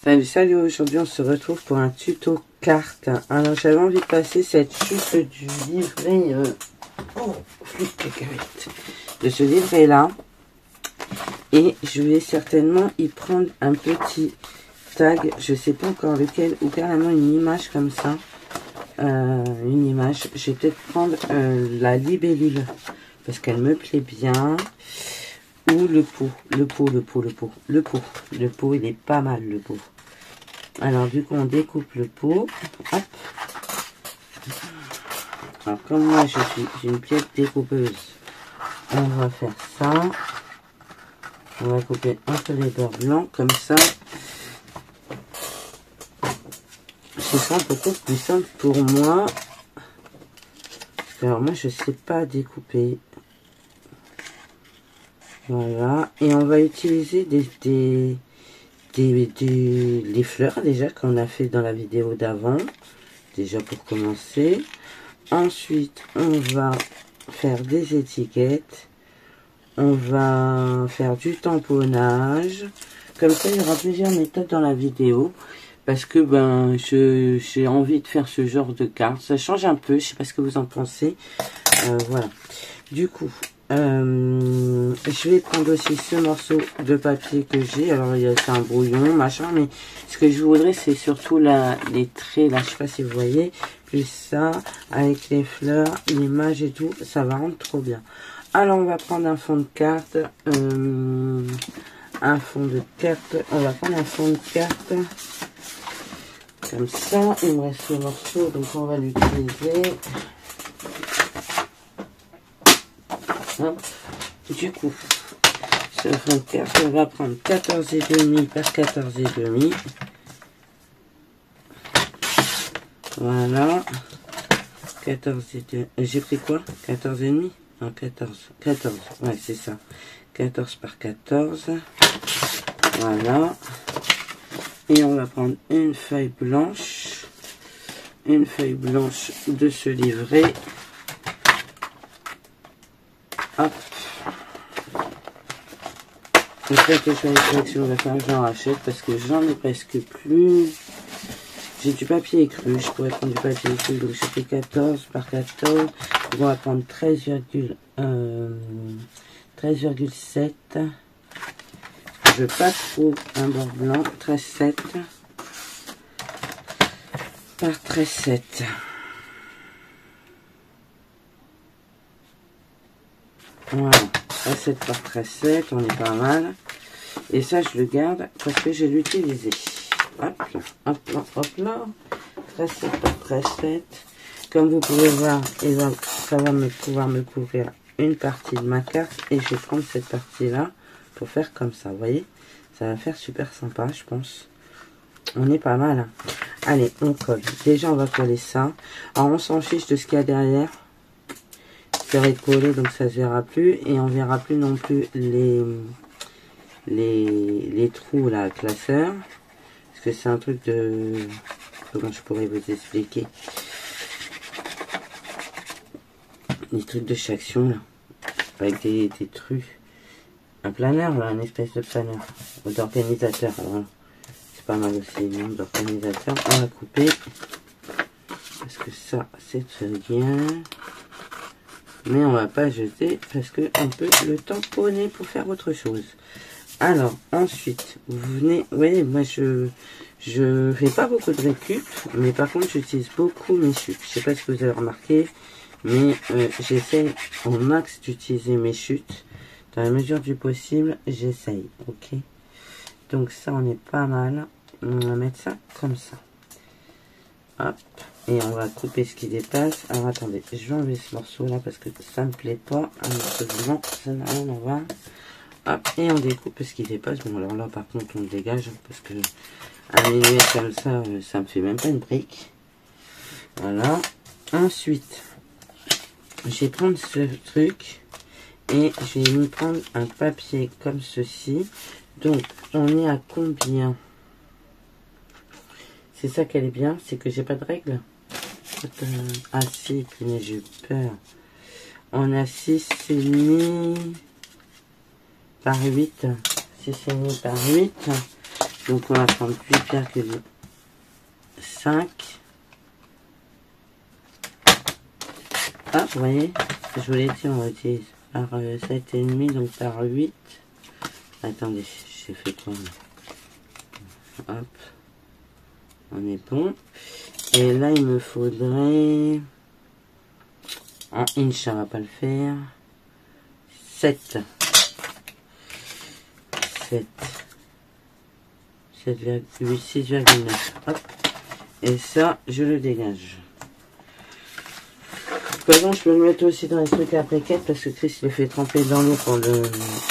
Salut, aujourd'hui on se retrouve pour un tuto carte. Alors j'avais envie de passer cette chute du livret, de ce livret là, et je vais certainement y prendre un petit tag, je sais pas encore lequel, ou carrément une image comme ça, une image. Je vais peut-être prendre la libellule parce qu'elle me plaît bien. Ou le pot, le pot, il est pas mal le pot. Alors du coup on découpe le pot. Hop. Alors comme moi j'ai une pièce découpeuse, on va faire ça. On va couper un peu les bords blancs comme ça. Ce sera peut-être plus simple pour moi. Alors moi je sais pas découper. Voilà, et on va utiliser les fleurs déjà qu'on a fait dans la vidéo d'avant, déjà pour commencer. Ensuite, on va faire des étiquettes, on va faire du tamponnage. Comme ça, il y aura plusieurs méthodes dans la vidéo, parce que ben j'ai envie de faire ce genre de carte. Ça change un peu, je sais pas ce que vous en pensez. Voilà. Du coup, je vais prendre aussi ce morceau de papier que j'ai. Alors c'est un brouillon machin, mais ce que je voudrais c'est surtout les traits là, je sais pas si vous voyez, plus ça avec les fleurs, l'image et tout, ça va rendre trop bien. Alors on va prendre un fond de carte, on va prendre un fond de carte comme ça. Il me reste ce morceau, donc on va l'utiliser. Du coup, ce fond de carte, on va prendre 14,5 par 14,5. Voilà. 14,5. J'ai pris quoi? 14,5? Non, 14. 14. Ouais, c'est ça. 14 par 14. Voilà. Et on va prendre une feuille blanche. Une feuille blanche de ce livret. Hop. Le fait que je fais une collection de faire, j'en rachète parce que j'en ai presque plus. J'ai du papier écru, je pourrais prendre du papier écru, donc j'ai fait 14 par 14. On va prendre 13,7. Je veux pas trop un bord blanc. 13,7 par 13,7. Voilà, 13,7 par 13,7, on est pas mal. Et ça, je le garde parce que je vais l'utiliser. Hop là, hop là, hop là. 13,7 par 13,7. Comme vous pouvez voir, ça va pouvoir me couvrir une partie de ma carte. Et je vais prendre cette partie-là pour faire comme ça. Vous voyez, ça va faire super sympa, je pense. On est pas mal. Hein. Allez, on colle. Déjà, on va coller ça. Alors, on s'en fiche de ce qu'il y a derrière. Ça va être collé, donc ça se verra plus. Et on verra plus non plus les trous là, classeurs. Parce que c'est un truc de... Comment je pourrais vous expliquer? Les trucs de chaction là. Avec des trucs. Un planeur là, une espèce de planeur. D'organisateur. C'est pas mal aussi, le nom d'organisateur. On va couper. Parce que ça, c'est très bien. Mais on va pas jeter parce que on peut le tamponner pour faire autre chose. Alors ensuite vous venez, vous voyez, moi je fais pas beaucoup de récup, mais par contre j'utilise beaucoup mes chutes. Je sais pas si vous avez remarqué, mais j'essaie au max d'utiliser mes chutes dans la mesure du possible. J'essaye, ok. Donc ça on est pas mal. On va mettre ça comme ça. Hop. Et on va couper ce qui dépasse. Alors attendez, je vais enlever ce morceau là parce que ça me plaît pas. Un morceau de blanc, ça n'a rien à voir. Hop, et on découpe ce qui dépasse. Bon alors là par contre on le dégage parce que un millimètre comme ça, ça me fait même pas une brique. Voilà. Ensuite, je vais prendre ce truc et je vais me prendre un papier comme ceci. Donc on est à combien? C'est ça qu'elle est bien, c'est que j'ai pas de règle. Ah si, mais j'ai peur. On a 6,5 par 8. 6,5 par 8. Donc on va prendre 8,5. Ah, vous voyez, je vous l'ai dit, on utilise par 7,5, donc par 8. Attendez, j'ai fait quoi là? Hop, on est bon. Et là, il me faudrait... En inch, ça va pas le faire. 7. 7. 7,8, 6,9. Hop. Et ça, je le dégage. De toute façon, je peux le mettre aussi dans les trucs à briquettes parce que Chris le fait tremper dans l'eau pour le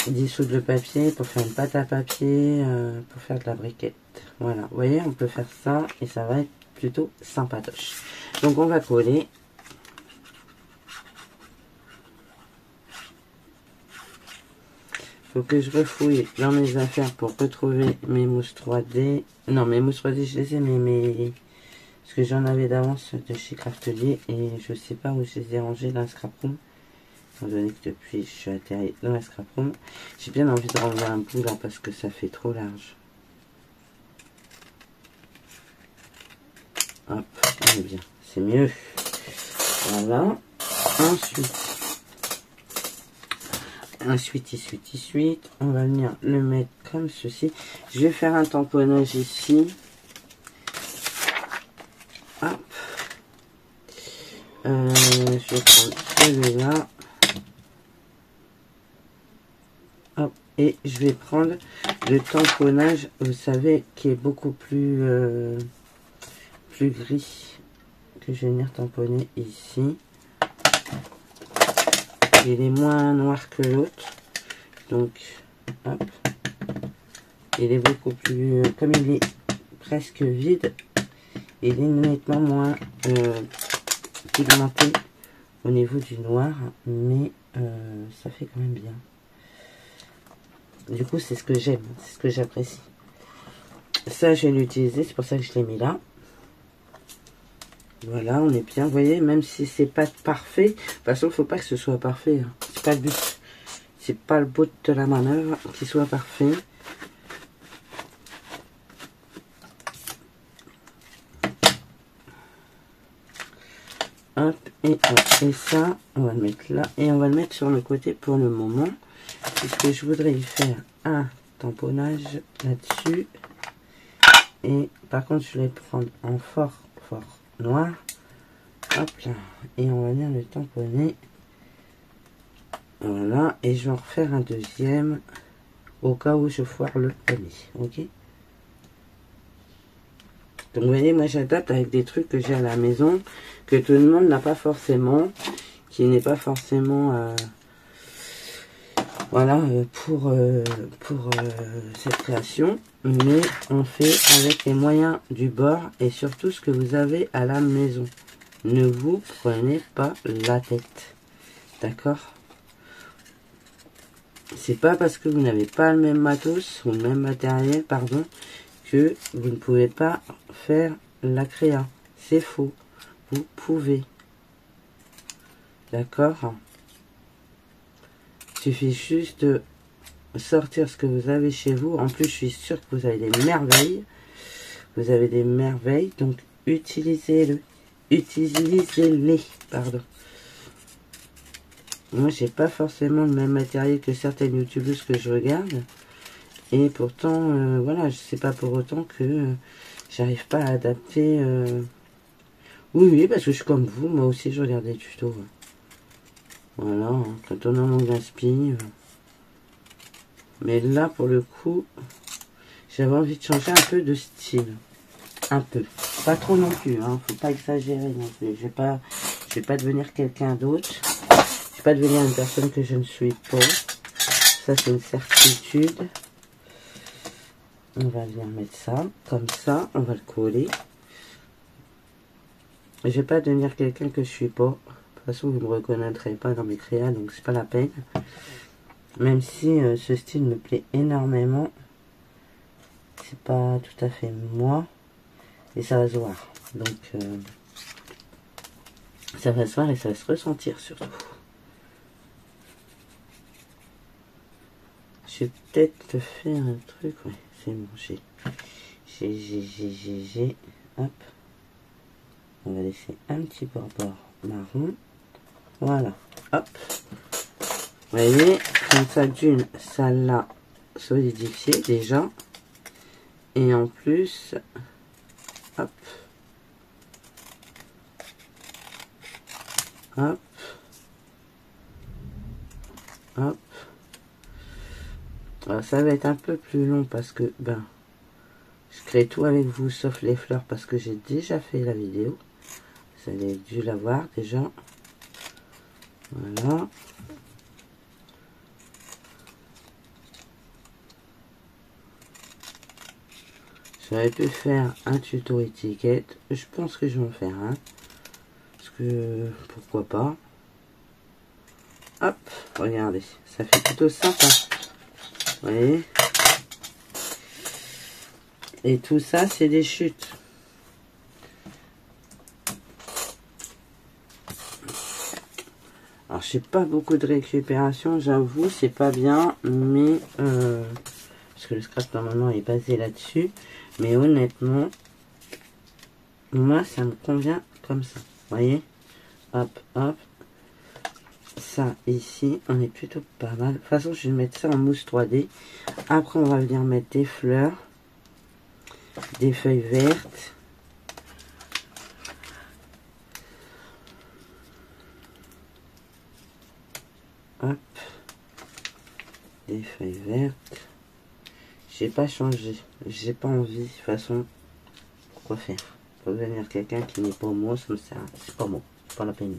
dissoudre le papier, pour faire une pâte à papier, pour faire de la briquette. Voilà, vous voyez, on peut faire ça et ça va être plutôt sympatoche. Donc on va coller. Faut que je refouille dans mes affaires pour retrouver mes mousses 3D. Non, mes mousses 3D, je les ai, mais parce que j'en avais d'avance de chez Craftelier et je sais pas où je les ai rangées dans la scrap room. Étant donné que depuis je suis atterri dans la scrap room, j'ai bien envie de renlever un bout là parce que ça fait trop large. Hop, on est bien, c'est mieux. Voilà. Ensuite, on va venir le mettre comme ceci. Je vais faire un tamponnage ici. Hop. Je vais prendre celui-là. Hop. Et je vais prendre le tamponnage, vous savez, qui est beaucoup plus, plus gris. Que je vais venir tamponner ici. Il est moins noir que l'autre. Donc, hop. Il est beaucoup plus... comme il est presque vide, il est nettement moins pigmenté au niveau du noir. Mais ça fait quand même bien. Du coup, c'est ce que j'aime. C'est ce que j'apprécie. Ça, je vais l'utiliser. C'est pour ça que je l'ai mis là. Voilà, on est bien, vous voyez, même si c'est pas parfait, de toute façon, il faut pas que ce soit parfait, hein. C'est pas le but. C'est pas le but de la manœuvre qu'il soit parfait. Hop, et ça, on va le mettre là, et on va le mettre sur le côté pour le moment, puisque je voudrais y faire un tamponnage là-dessus. Et par contre, je vais prendre en fort noir. Hop là, et on va venir le tamponner. Voilà, et je vais en refaire un deuxième au cas où je foire le premier. Ok, donc vous voyez, moi j'adapte avec des trucs que j'ai à la maison, que tout le monde n'a pas forcément, qui n'est pas forcément voilà, pour cette création, mais on fait avec les moyens du bord et surtout ce que vous avez à la maison. Ne vous prenez pas la tête, d'accord? C'est pas parce que vous n'avez pas le même matos ou le même matériel, pardon, que vous ne pouvez pas faire la créa. C'est faux. Vous pouvez. D'accord? Il suffit juste de sortir ce que vous avez chez vous. En plus, je suis sûre que vous avez des merveilles. Vous avez des merveilles, donc utilisez-le. Utilisez-les, pardon. Moi, j'ai pas forcément le même matériel que certaines youtubeuses que je regarde. Et pourtant, voilà, je sais pas pour autant que j'arrive pas à adapter. Oui, parce que je suis comme vous, moi aussi je regarde des tutos. Voilà, hein, quand on a mon gaspille. Mais là, pour le coup, j'avais envie de changer un peu de style. Un peu. Pas trop non plus, hein, faut pas exagérer non plus. Je vais pas devenir quelqu'un d'autre. Je vais pas devenir une personne que je ne suis pas. Ça, c'est une certitude. On va venir mettre ça, comme ça, on va le coller. Je vais pas devenir quelqu'un que je suis pas. De toute façon, vous ne me reconnaîtrez pas dans mes créas, donc c'est pas la peine. Même si ce style me plaît énormément, c'est pas tout à fait moi. Et ça va se voir. Donc, ça va se voir et ça va se ressentir surtout. Je vais peut-être faire un truc, ouais. c'est bon, j'ai. Hop. On va laisser un petit bord marron. Voilà. Hop. Vous voyez, comme ça, d'une, ça l'a solidifié déjà. Et en plus, hop. Hop. Hop. Alors, ça va être un peu plus long parce que, ben, je crée tout avec vous sauf les fleurs parce que j'ai déjà fait la vidéo. Vous avez dû la voir déjà. Voilà. J'aurais pu faire un tuto étiquette. Je pense que je vais en faire un. Parce que, pourquoi pas. Hop, regardez. Ça fait plutôt sympa. Vous voyez? Et tout ça, c'est des chutes. Alors, je sais pas beaucoup de récupération, j'avoue, c'est pas bien, mais parce que le scrap normalement est basé là-dessus, mais honnêtement, moi ça me convient comme ça. Vous voyez, hop, hop, ça ici, on est plutôt pas mal. De toute façon, je vais mettre ça en mousse 3D. Après, on va venir mettre des fleurs, des feuilles vertes. Hop, des feuilles vertes. J'ai pas changé, j'ai pas envie. De toute façon, pourquoi faire? Faut venir quelqu'un qui n'est pas moi, ça me sert. C'est pas moi, c'est pas la peine.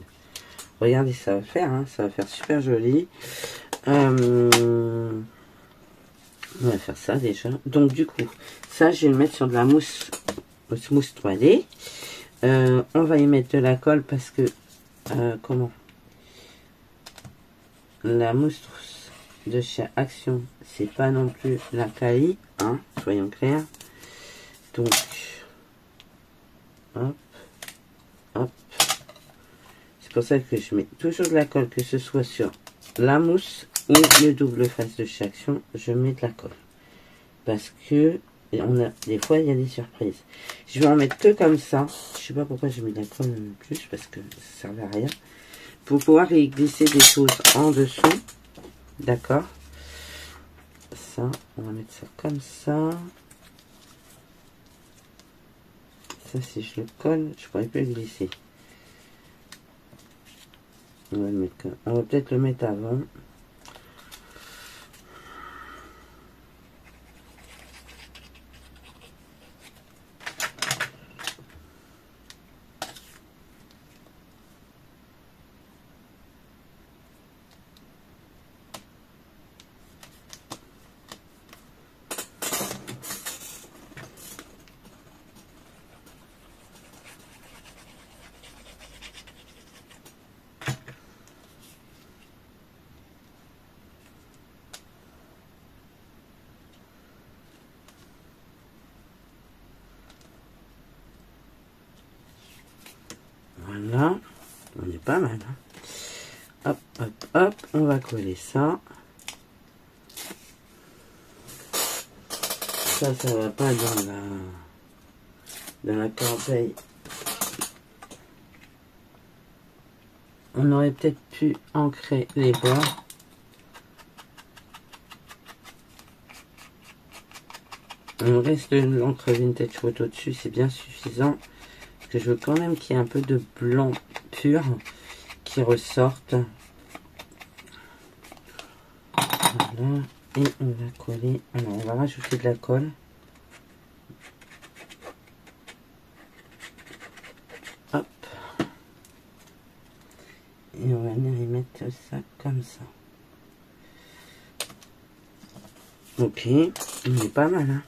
Regardez, ça va faire, hein, ça va faire super joli. On va faire ça déjà. Donc du coup, ça je vais le mettre sur de la mousse 3D. On va y mettre de la colle parce que comment? La mousse de chez Action, c'est pas non plus la quali, hein, soyons clairs. Donc, hop, hop. C'est pour ça que je mets toujours de la colle, que ce soit sur la mousse ou le double face de chez Action, je mets de la colle. Parce que on a des fois il y a des surprises. Je vais en mettre que comme ça. Je sais pas pourquoi j'ai mis de la colle plus, parce que ça servait à rien. Pour pouvoir y glisser des choses en dessous. D'accord. Ça, on va mettre ça comme ça. Ça, si je le colle, je pourrais plus le glisser. On va le mettre. On va peut-être le mettre avant. Voilà, on est pas mal. Hein. Hop, hop, hop, on va coller ça. Ça va pas dans la corbeille. On aurait peut-être pu ancrer les bords. On reste de l'encre vintage photo dessus, c'est bien suffisant. Parce que je veux quand même qu'il y ait un peu de blanc pur qui ressorte. Voilà. Et on va coller. Alors, on va rajouter de la colle. Hop. Et on va venir y mettre ça comme ça. Ok. On est pas mal, hein.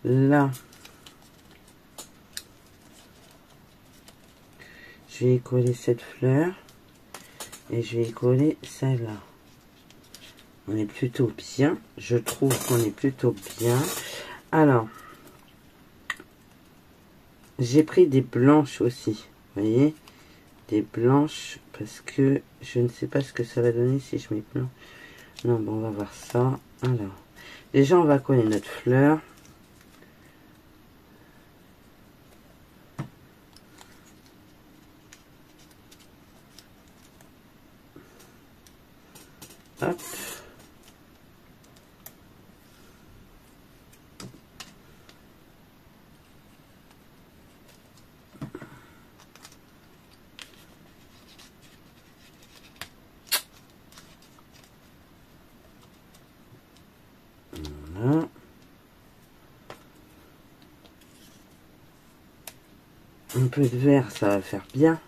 Là. Je vais y coller cette fleur. Et je vais y coller celle-là. On est plutôt bien. Je trouve qu'on est plutôt bien. Alors. J'ai pris des blanches aussi. Vous voyez? Des blanches. Parce que je ne sais pas ce que ça va donner si je mets blanc. Non, bon, on va voir ça. Alors. Déjà, on va coller notre fleur. Hop. Voilà. Un peu de vert, ça va faire bien.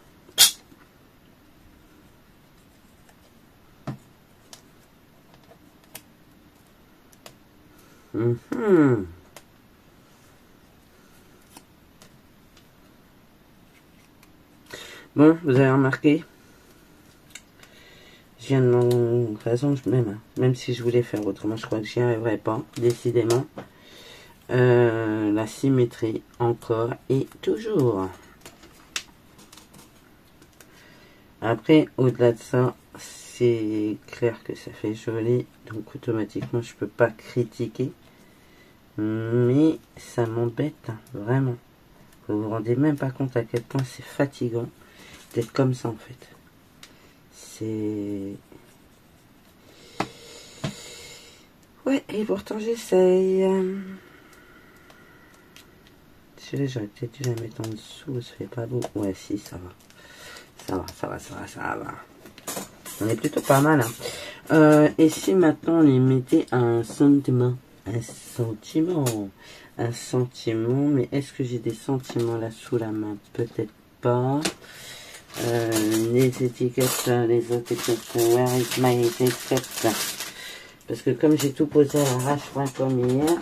Bon, vous avez remarqué, je viens de de toute façon, même si je voulais faire autrement, je crois que j'y arriverai pas, décidément. La symétrie, encore et toujours. Après, au-delà de ça, c'est clair que ça fait joli, donc automatiquement, je peux pas critiquer. Mais ça m'embête, hein, vraiment. Vous vous rendez même pas compte à quel point c'est fatigant d'être comme ça, en fait. C'est... Ouais, et pourtant j'essaye. Celui-là, j'aurais peut-être dû la mettre en dessous, ça fait pas beau. Ouais, si, ça va. Ça va. On est plutôt pas mal, hein. Et si maintenant on les mettait un sentiment? Un sentiment, mais est-ce que j'ai des sentiments là sous la main? Peut-être pas. Les étiquettes, les autres étiquettes, where is my étiquette? Parce que comme j'ai tout posé à l'arrache, comme hier,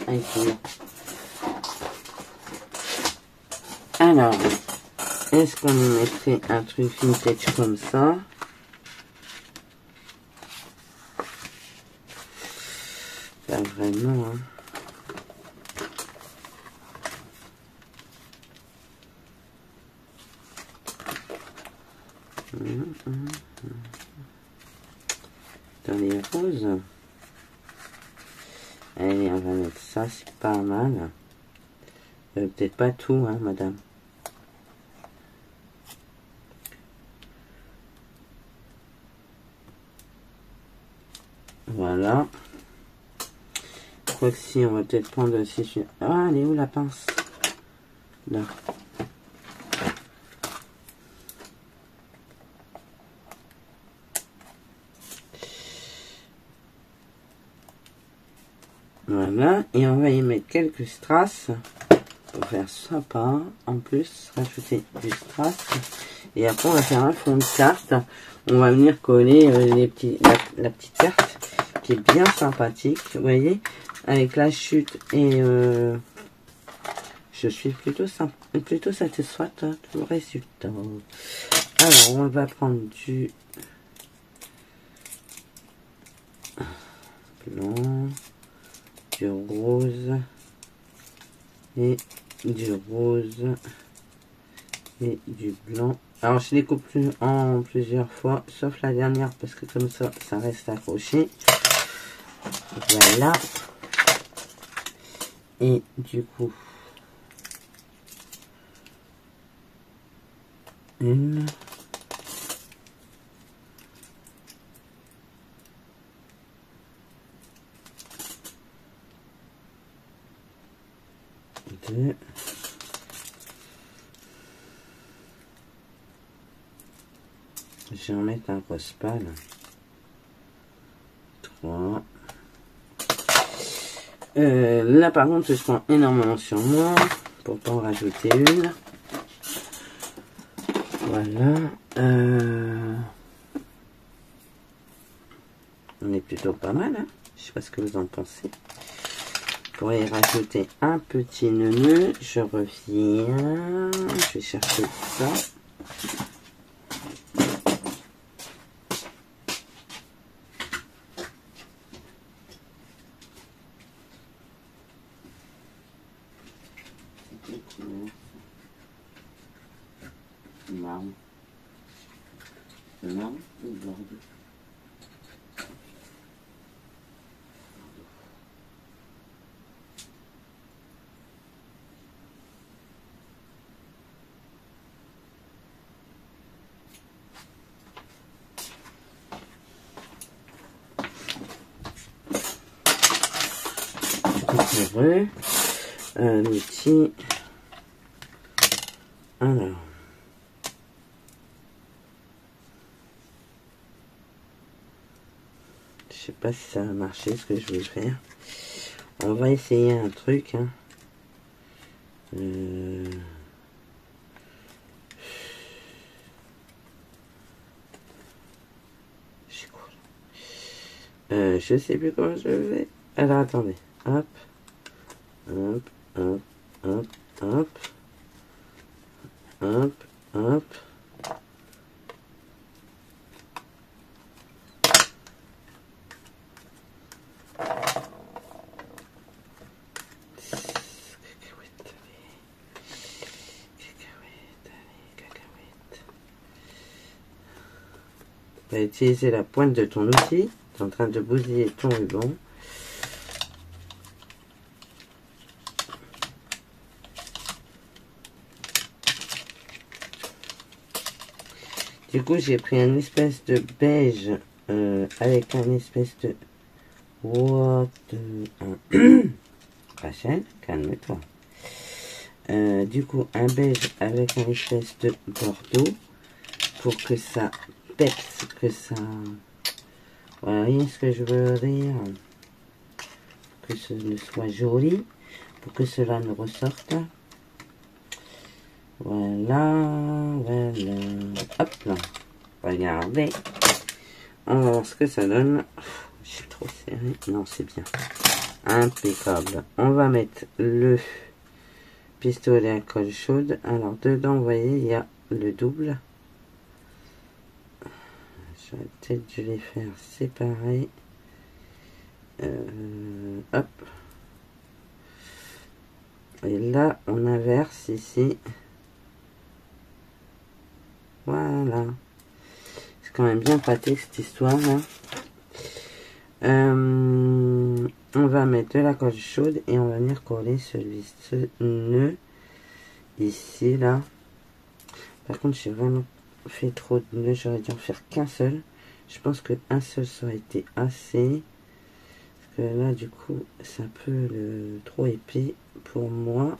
alors, est-ce qu'on mettrait un truc vintage comme ça? Pas vraiment, hein. Dans les roses. Allez, on va mettre ça, c'est pas mal. Peut-être pas tout, hein, madame. Voilà. Quoi que si, on va peut-être prendre aussi... Ah, elle est où la pince? Là. Voilà, et on va y mettre quelques strass pour faire sympa. En plus, rajouter du strass. Et après, on va faire un fond de carte. On va venir coller la petite carte qui est bien sympathique. Vous voyez, avec la chute et je suis plutôt satisfaite du résultat. Alors, on va prendre du blanc, du rose et du rose et du blanc. Alors je les coupe en plusieurs fois, sauf la dernière parce que comme ça, ça reste accroché. Voilà. Et du coup, une, deux, je vais en mettre un rose pâle, 3. Là par contre je prends énormément sur moi pour pas en rajouter une. Voilà. On est plutôt pas mal, hein. Je sais pas ce que vous en pensez. Pour y rajouter un petit nœud, je reviens. Je vais chercher ça. Marne. Marne ou Bordeaux? heureux. L'outil. Alors. Je sais pas si ça va marcher ce que je vais faire. On va essayer un truc. Hein. Je sais plus comment je vais. Alors attendez. Hop. Hop. Hop. Hop. Hop. Hop. Hop. Tu vas utiliser la pointe de ton outil. Tu es en train de bousiller ton ruban. Du coup, j'ai pris une espèce de beige avec un espèce de... What Rachel, calme-toi. Du coup, un beige avec un espèce de bordeaux pour que ça pète, que ça... Voilà, voyez ce que je veux dire? Que ce soit joli, pour que cela ne ressorte. Voilà, voilà. Hop là. Regardez. On va voir ce que ça donne. Je suis trop serré. Non, c'est bien. Impeccable. On va mettre le pistolet à colle chaude. Alors, dedans, vous voyez, il y a le double. Je vais peut-être les faire séparer. Hop. Et là, on inverse ici. Voilà. C'est quand même bien pratique cette histoire. Hein. On va mettre de la colle chaude et on va venir coller ce nœud ici, là. Par contre, j'ai vraiment fait trop de nœuds. J'aurais dû en faire qu'un seul. Je pense qu'un seul, ça aurait été assez. Parce que là, du coup, c'est un peu trop épais pour moi.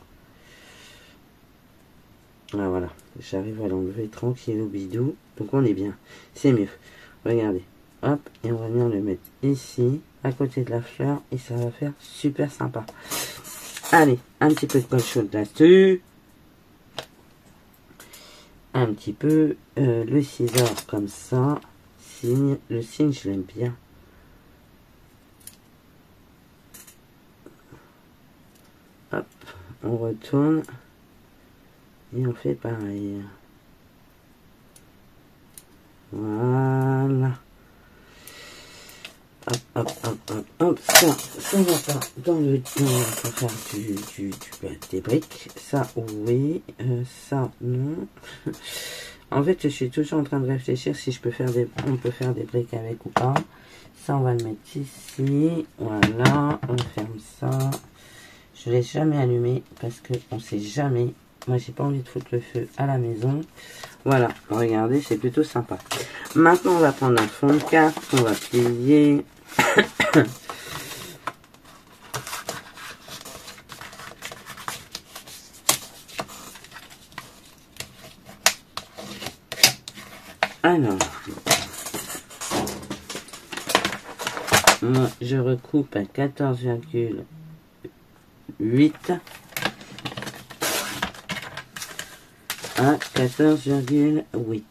Ah, voilà, j'arrive à l'enlever tranquille au bidou. Donc on est bien, c'est mieux. Regardez, hop, et on va venir le mettre ici, à côté de la fleur, et ça va faire super sympa. Allez, un petit peu de colle chaude là-dessus. Un petit peu le ciseau comme ça. Signe, le signe, je l'aime bien. Hop, on retourne. Et on fait pareil. Voilà. Hop, hop, hop, hop, hop. Ça va pas dans le temps pour faire des briques. Ça, oui. Ça, non. En fait, je suis toujours en train de réfléchir si je peux faire on peut faire des briques avec ou pas. Ça, on va le mettre ici. Voilà. On ferme ça. Je ne l'ai jamais allumé parce que on sait jamais. Moi, j'ai pas envie de foutre le feu à la maison. Voilà, regardez, c'est plutôt sympa. Maintenant, on va prendre un fond de carte qu'on va plier. Alors, moi, je recoupe à 14,8. À 14,8.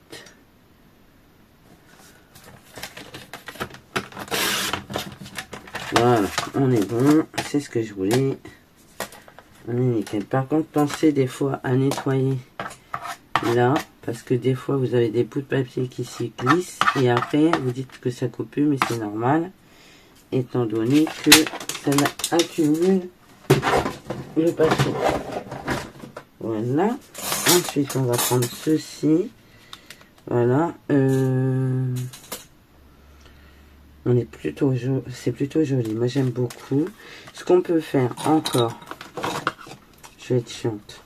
Voilà, on est bon, c'est ce que je voulais. On est nickel. Par contre, pensez des fois à nettoyer là, parce que des fois vous avez des bouts de papier qui s'y glissent et après vous dites que ça coupe plus, mais c'est normal, étant donné que ça accumule le papier. Voilà. Ensuite, on va prendre ceci. Voilà. On est plutôt c'est plutôt joli. Moi, j'aime beaucoup. Ce qu'on peut faire encore, je vais être chiante.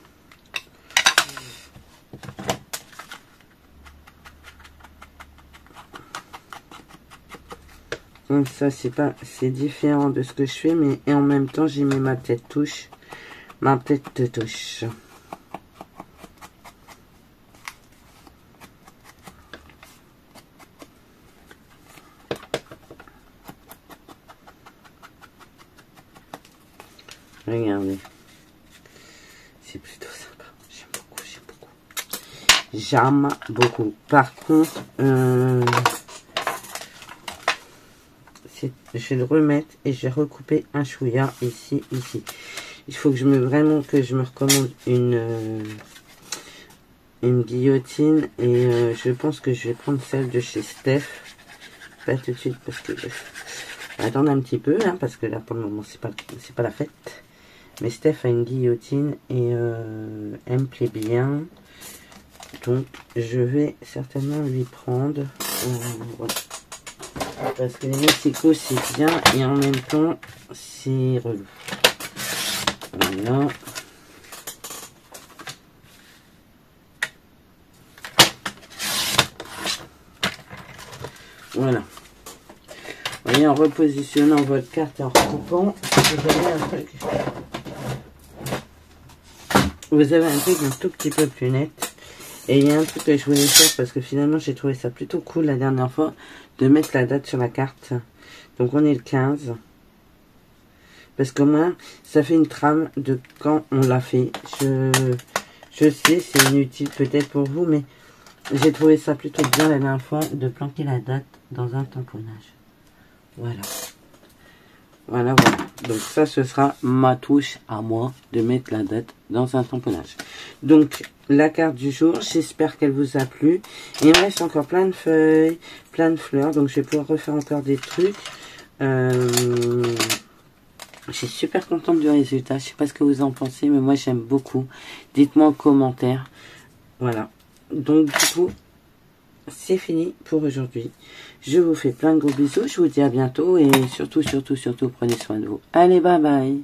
Comme ça, c'est différent de ce que je fais, mais et en même temps, j'y mets ma petite touche. Ma petite touche. Regardez. C'est plutôt sympa. J'aime beaucoup, j'aime beaucoup. J'aime beaucoup. Par contre, je vais le remettre et je vais recouper un chouïa ici. Il faut que vraiment que je me recommande une guillotine et je pense que je vais prendre celle de chez Steph. Pas tout de suite parce que attendre un petit peu hein, parce que là pour le moment c'est pas la fête. Mais Steph a une guillotine et elle me plaît bien. Donc je vais certainement lui prendre. Voilà. Parce que les Mexico c'est bien et en même temps c'est relou. Voilà. Voilà. Vous voyez, en repositionnant votre carte et en recoupant, vous avez un truc un tout petit peu plus net. Et il y a un truc que je voulais faire parce que finalement j'ai trouvé ça plutôt cool la dernière fois de mettre la date sur la carte. Donc on est le 15. Parce qu'au moins ça fait une trame de quand on l'a fait. Je sais c'est inutile peut-être pour vous mais j'ai trouvé ça plutôt bien la dernière fois de planquer la date dans un tamponnage. Voilà. Voilà. Donc ça ce sera ma touche à moi de mettre la date dans un tamponnage. Donc la carte du jour, j'espère qu'elle vous a plu. Il me reste encore plein de feuilles, plein de fleurs, donc je vais pouvoir refaire encore des trucs. Je suis super contente du résultat. Je sais pas ce que vous en pensez, mais moi j'aime beaucoup. Dites-moi en commentaire. Voilà. Donc du coup, c'est fini pour aujourd'hui. Je vous fais plein de gros bisous. Je vous dis à bientôt et surtout, prenez soin de vous. Allez, bye bye.